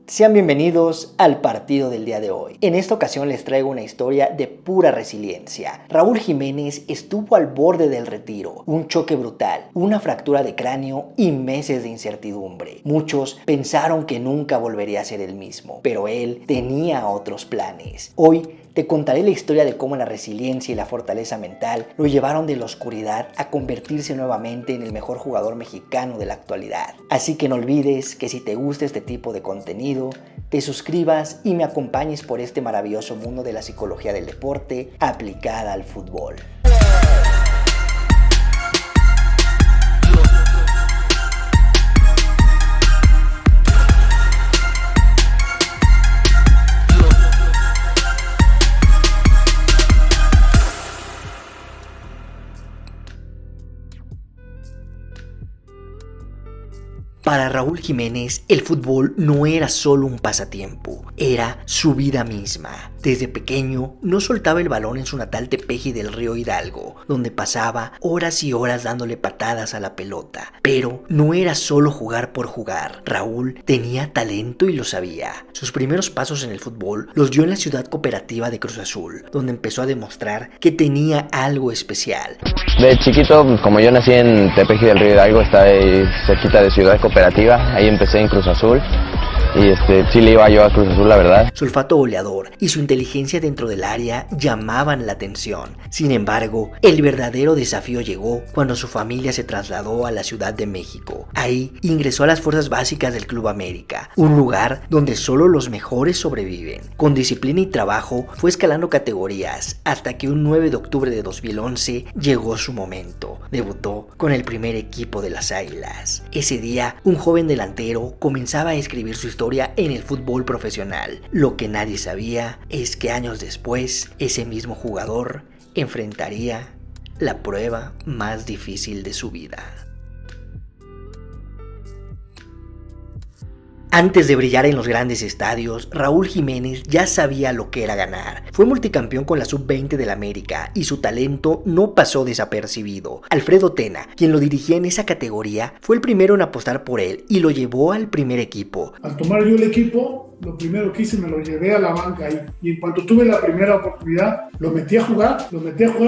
Sean bienvenidos al partido del día de hoy. En esta ocasión les traigo una historia de pura resiliencia. Raúl Jiménez estuvo al borde del retiro, un choque brutal, una fractura de cráneo y meses de incertidumbre. Muchos pensaron que nunca volvería a ser el mismo, pero él tenía otros planes. Hoy te contaré la historia de cómo la resiliencia y la fortaleza mental lo llevaron de la oscuridad a convertirse nuevamente en el mejor jugador mexicano de la actualidad. Así que no olvides que si te gusta este tipo de contenido, te suscribas y me acompañes por este maravilloso mundo de la psicología del deporte aplicada al fútbol. Para Raúl Jiménez, el fútbol no era solo un pasatiempo, era su vida misma. Desde pequeño, no soltaba el balón en su natal Tepeji del Río Hidalgo, donde pasaba horas y horas dándole patadas a la pelota. Pero no era solo jugar por jugar. Raúl tenía talento y lo sabía. Sus primeros pasos en el fútbol los dio en la ciudad cooperativa de Cruz Azul, donde empezó a demostrar que tenía algo especial. De chiquito, como yo nací en Tepeji del Río Hidalgo, está ahí cerquita de Ciudad Cooperativa, ahí empecé en Cruz Azul y sí le iba yo a Cruz Azul, la verdad. Su olfato goleador y su inteligencia dentro del área llamaban la atención. Sin embargo, el verdadero desafío llegó cuando su familia se trasladó a la Ciudad de México. Ahí ingresó a las fuerzas básicas del Club América, un lugar donde solo los mejores sobreviven. Con disciplina y trabajo fue escalando categorías hasta que un 9 de octubre de 2011 llegó su momento. Debutó con el primer equipo de las Águilas. Ese día, un joven delantero comenzaba a escribir su historia en el fútbol profesional. Lo que nadie sabía es que años después, ese mismo jugador enfrentaría la prueba más difícil de su vida. Antes de brillar en los grandes estadios, Raúl Jiménez ya sabía lo que era ganar. Fue multicampeón con la Sub-20 del América y su talento no pasó desapercibido. Alfredo Tena, quien lo dirigía en esa categoría, fue el primero en apostar por él y lo llevó al primer equipo. Al tomar yo el equipo, lo primero que hice, me lo llevé a la banca ahí. Y en cuanto tuve la primera oportunidad, lo metí a jugar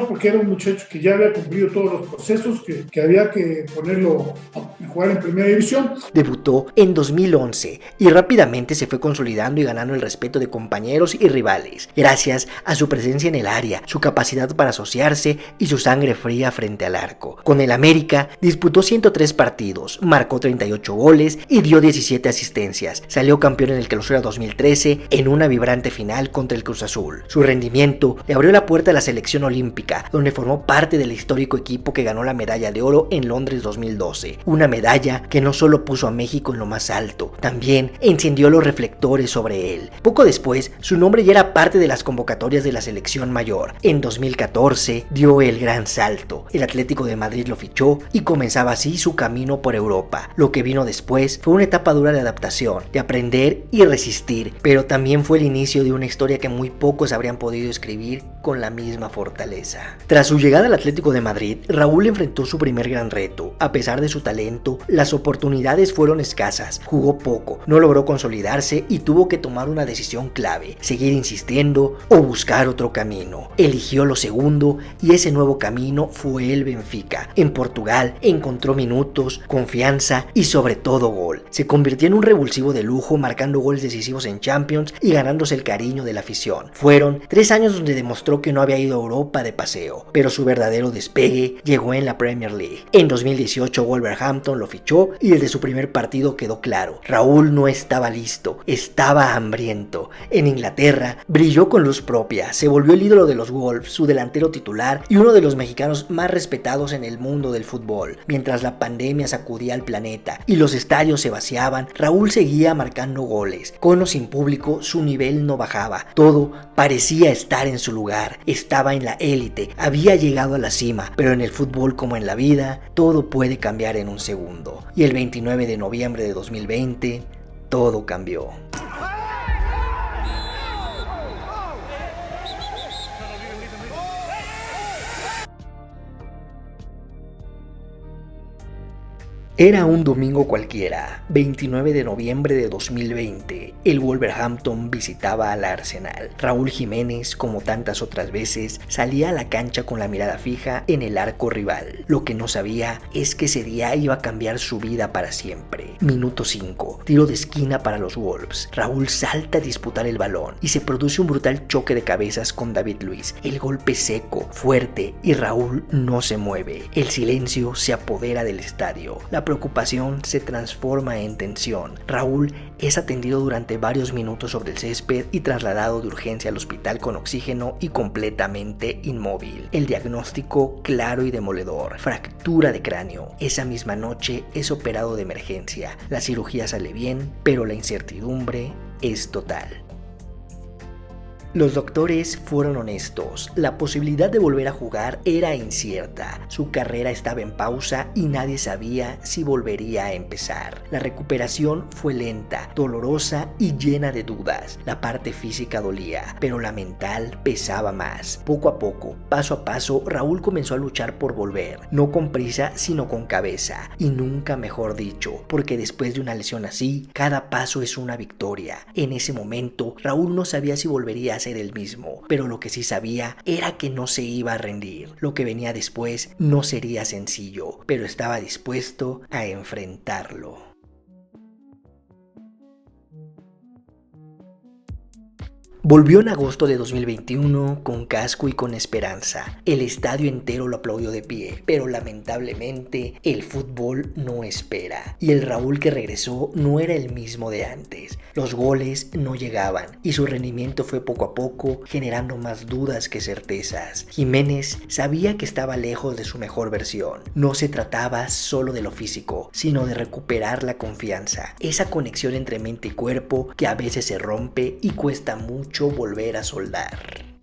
porque era un muchacho que ya había cumplido todos los procesos, que había que ponerlo a jugar en primera división. Debutó en 2011 y rápidamente se fue consolidando y ganando el respeto de compañeros y rivales, gracias a su presencia en el área, su capacidad para asociarse y su sangre fría frente al arco. Con el América disputó 103 partidos, marcó 38 goles y dio 17 asistencias. Salió campeón en el Clausura 2013 en una vibrante final contra el Cruz Azul. Su rendimiento le abrió la puerta a la selección olímpica, donde formó parte del histórico equipo que ganó la medalla de oro en Londres 2012, una medalla que no solo puso a México en lo más alto, también encendió los reflectores sobre él. Poco después, su nombre ya era parte de las convocatorias de la selección mayor. En 2014 dio el gran salto. El Atlético de Madrid lo fichó y comenzaba así su camino por Europa. Lo que vino después fue una etapa dura de adaptación, de aprender y resistir, pero también fue el inicio de una historia que muy pocos habrían podido escribir con la misma fortaleza. Tras su llegada al Atlético de Madrid, Raúl enfrentó su primer gran reto. A pesar de su talento, las oportunidades fueron escasas. Jugó poco, no logró consolidarse y tuvo que tomar una decisión clave: seguir insistiendo o buscar otro camino. Eligió lo segundo y ese nuevo camino fue el Benfica. En Portugal encontró minutos, confianza y sobre todo gol. Se convirtió en un revulsivo de lujo, marcando goles decisivos en Champions y ganándose el cariño de la afición. Fueron 3 años donde demostró que no había ido a Europa de paseo, pero su verdadero despegue llegó en la Premier League. En 2018 Wolverhampton lo fichó y desde su primer partido quedó claro: Raúl no estaba listo, estaba hambriento. En Inglaterra brilló con luz propia, se volvió el ídolo de los Wolves, su delantero titular y uno de los mexicanos más respetados en el mundo del fútbol. Mientras la pandemia sacudía al planeta y los estadios se vaciaban, Raúl seguía marcando goles. Con o sin público, su nivel no bajaba. Todo parecía estar en su lugar. Estaba en la élite, había llegado a la cima, pero en el fútbol como en la vida, todo puede cambiar en un segundo. Y el 29 de noviembre de 2020, todo cambió. Era un domingo cualquiera, 29 de noviembre de 2020. El Wolverhampton visitaba al Arsenal. Raúl Jiménez, como tantas otras veces, salía a la cancha con la mirada fija en el arco rival. Lo que no sabía es que ese día iba a cambiar su vida para siempre. Minuto 5, tiro de esquina para los Wolves. Raúl salta a disputar el balón y se produce un brutal choque de cabezas con David Luiz. El golpe seco, fuerte, y Raúl no se mueve. El silencio se apodera del estadio. La preocupación se transforma en tensión. Raúl es atendido durante varios minutos sobre el césped y trasladado de urgencia al hospital con oxígeno y completamente inmóvil. El diagnóstico claro y demoledor: fractura de cráneo. Esa misma noche es operado de emergencia. La cirugía sale bien, pero la incertidumbre es total. Los doctores fueron honestos. La posibilidad de volver a jugar era incierta. Su carrera estaba en pausa y nadie sabía si volvería a empezar. La recuperación fue lenta, dolorosa y llena de dudas. La parte física dolía, pero la mental pesaba más. Poco a poco, paso a paso, Raúl comenzó a luchar por volver. No con prisa, sino con cabeza. Y nunca mejor dicho, porque después de una lesión así, cada paso es una victoria. En ese momento, Raúl no sabía si volvería a ser el mismo, pero lo que sí sabía era que no se iba a rendir. Lo que venía después no sería sencillo, pero estaba dispuesto a enfrentarlo. Volvió en agosto de 2021 con casco y con esperanza. El estadio entero lo aplaudió de pie, pero lamentablemente el fútbol no espera. Y el Raúl que regresó no era el mismo de antes. Los goles no llegaban y su rendimiento fue poco a poco generando más dudas que certezas. Jiménez sabía que estaba lejos de su mejor versión. No se trataba solo de lo físico, sino de recuperar la confianza. Esa conexión entre mente y cuerpo que a veces se rompe y cuesta mucho volver a soldar.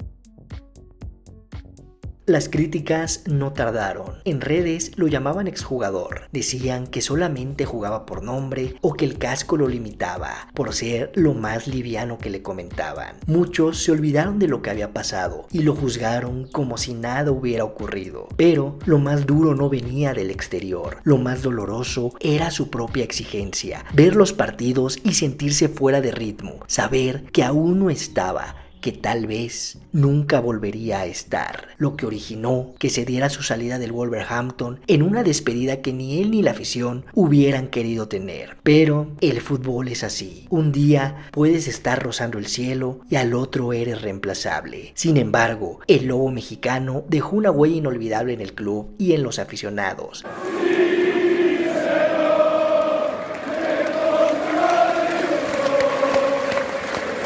Las críticas no tardaron. En redes lo llamaban exjugador. Decían que solamente jugaba por nombre o que el casco lo limitaba por ser lo más liviano que le comentaban. Muchos se olvidaron de lo que había pasado y lo juzgaron como si nada hubiera ocurrido. Pero lo más duro no venía del exterior. Lo más doloroso era su propia exigencia. Ver los partidos y sentirse fuera de ritmo. Saber que aún no estaba, que tal vez nunca volvería a estar, lo que originó que se diera su salida del Wolverhampton en una despedida que ni él ni la afición hubieran querido tener. Pero el fútbol es así. Un día puedes estar rozando el cielo y al otro eres reemplazable. Sin embargo, el lobo mexicano dejó una huella inolvidable en el club y en los aficionados.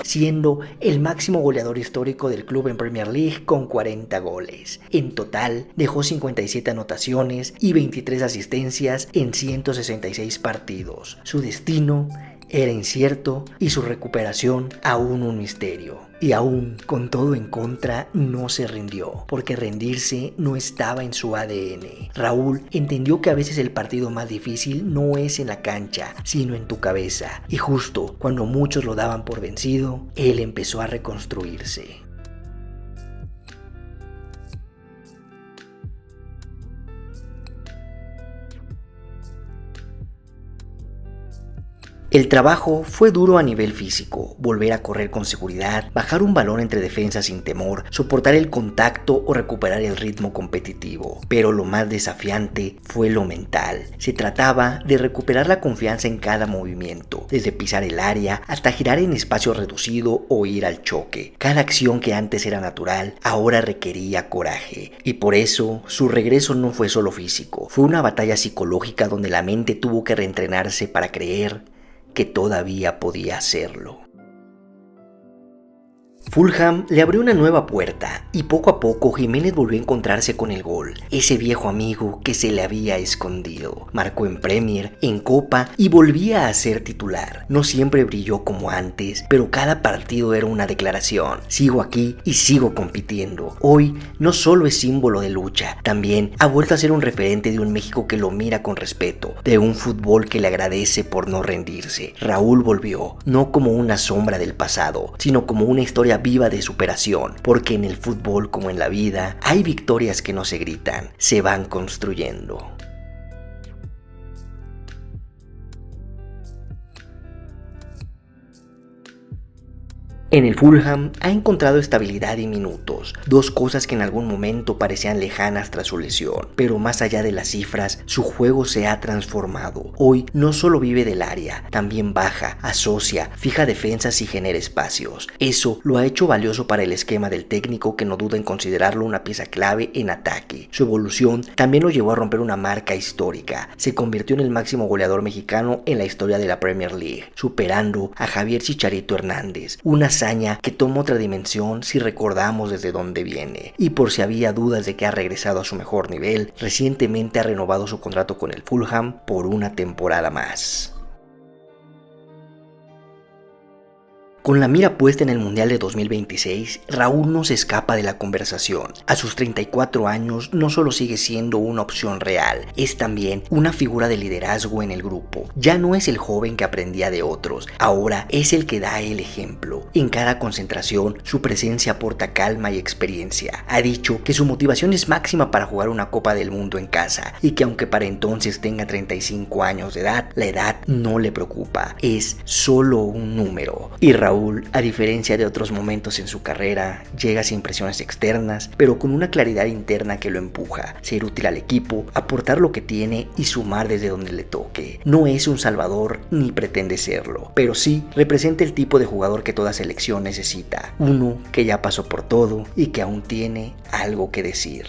Siendo el máximo goleador histórico del club en Premier League con 40 goles. En total, dejó 57 anotaciones y 23 asistencias en 166 partidos. Su destino era incierto y su recuperación aún un misterio. Y aún con todo en contra, no se rindió, porque rendirse no estaba en su ADN. Raúl entendió que a veces el partido más difícil no es en la cancha, sino en tu cabeza. Y justo cuando muchos lo daban por vencido, él empezó a reconstruirse. El trabajo fue duro a nivel físico, volver a correr con seguridad, bajar un balón entre defensas sin temor, soportar el contacto o recuperar el ritmo competitivo. Pero lo más desafiante fue lo mental. Se trataba de recuperar la confianza en cada movimiento, desde pisar el área hasta girar en espacio reducido o ir al choque. Cada acción que antes era natural, ahora requería coraje. Y por eso, su regreso no fue solo físico, fue una batalla psicológica donde la mente tuvo que reentrenarse para creer que todavía podía hacerlo. Fulham le abrió una nueva puerta y poco a poco Jiménez volvió a encontrarse con el gol, ese viejo amigo que se le había escondido. Marcó en Premier, en Copa y volvía a ser titular. No siempre brilló como antes, pero cada partido era una declaración: sigo aquí y sigo compitiendo. Hoy no solo es símbolo de lucha, también ha vuelto a ser un referente de un México que lo mira con respeto, de un fútbol que le agradece por no rendirse. Raúl volvió, no como una sombra del pasado, sino como una historia viva de superación, porque en el fútbol como en la vida hay victorias que no se gritan, se van construyendo. En el Fulham ha encontrado estabilidad y minutos, dos cosas que en algún momento parecían lejanas tras su lesión, pero más allá de las cifras, su juego se ha transformado. Hoy no solo vive del área, también baja, asocia, fija defensas y genera espacios. Eso lo ha hecho valioso para el esquema del técnico, que no duda en considerarlo una pieza clave en ataque. Su evolución también lo llevó a romper una marca histórica. Se convirtió en el máximo goleador mexicano en la historia de la Premier League, superando a Javier Chicharito Hernández, una hazaña que toma otra dimensión si recordamos desde dónde viene. Y por si había dudas de que ha regresado a su mejor nivel, recientemente ha renovado su contrato con el Fulham por una temporada más. Con la mira puesta en el Mundial de 2026, Raúl no se escapa de la conversación. A sus 34 años no solo sigue siendo una opción real, es también una figura de liderazgo en el grupo. Ya no es el joven que aprendía de otros, ahora es el que da el ejemplo. En cada concentración, su presencia aporta calma y experiencia. Ha dicho que su motivación es máxima para jugar una Copa del Mundo en casa y que aunque para entonces tenga 35 años de edad, la edad no le preocupa, es solo un número. Y Raúl, a diferencia de otros momentos en su carrera, llega sin presiones externas, pero con una claridad interna que lo empuja, ser útil al equipo, aportar lo que tiene y sumar desde donde le toque. No es un salvador ni pretende serlo, pero sí representa el tipo de jugador que toda selección necesita, uno que ya pasó por todo y que aún tiene algo que decir.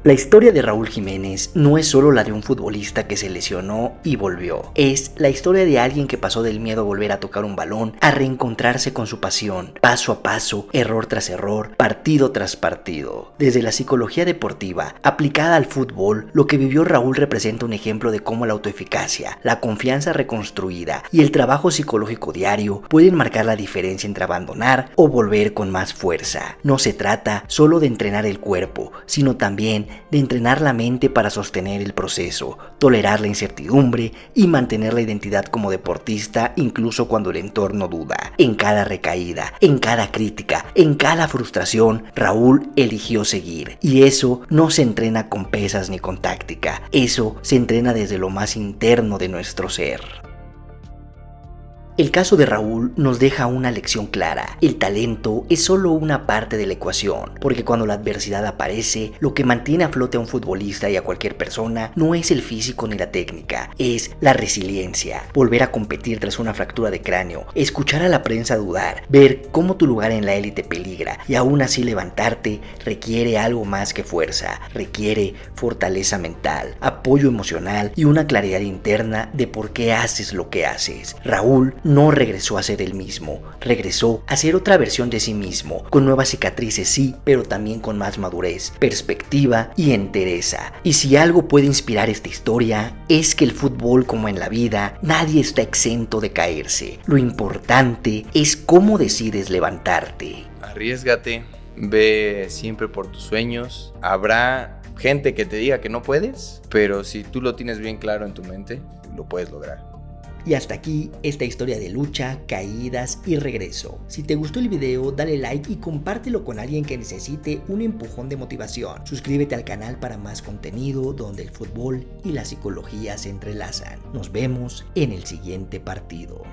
La historia de Raúl Jiménez no es solo la de un futbolista que se lesionó y volvió. Es la historia de alguien que pasó del miedo a volver a tocar un balón a reencontrarse con su pasión, paso a paso, error tras error, partido tras partido. Desde la psicología deportiva aplicada al fútbol, lo que vivió Raúl representa un ejemplo de cómo la autoeficacia, la confianza reconstruida y el trabajo psicológico diario pueden marcar la diferencia entre abandonar o volver con más fuerza. No se trata solo de entrenar el cuerpo, sino también de entrenar la mente para sostener el proceso, tolerar la incertidumbre y mantener la identidad como deportista incluso cuando el entorno duda. En cada recaída, en cada crítica, en cada frustración, Raúl eligió seguir. Y eso no se entrena con pesas ni con táctica, eso se entrena desde lo más interno de nuestro ser. El caso de Raúl nos deja una lección clara. El talento es solo una parte de la ecuación, porque cuando la adversidad aparece, lo que mantiene a flote a un futbolista y a cualquier persona no es el físico ni la técnica, es la resiliencia. Volver a competir tras una fractura de cráneo, escuchar a la prensa dudar, ver cómo tu lugar en la élite peligra y aún así levantarte requiere algo más que fuerza, requiere fortaleza mental, apoyo emocional y una claridad interna de por qué haces lo que haces. Raúl no regresó a ser el mismo, regresó a ser otra versión de sí mismo, con nuevas cicatrices sí, pero también con más madurez, perspectiva y entereza. Y si algo puede inspirar esta historia, es que el fútbol, como en la vida, nadie está exento de caerse. Lo importante es cómo decides levantarte. Arriésgate, ve siempre por tus sueños. Habrá gente que te diga que no puedes, pero si tú lo tienes bien claro en tu mente, lo puedes lograr. Y hasta aquí esta historia de lucha, caídas y regreso. Si te gustó el video, dale like y compártelo con alguien que necesite un empujón de motivación. Suscríbete al canal para más contenido donde el fútbol y la psicología se entrelazan. Nos vemos en el siguiente partido.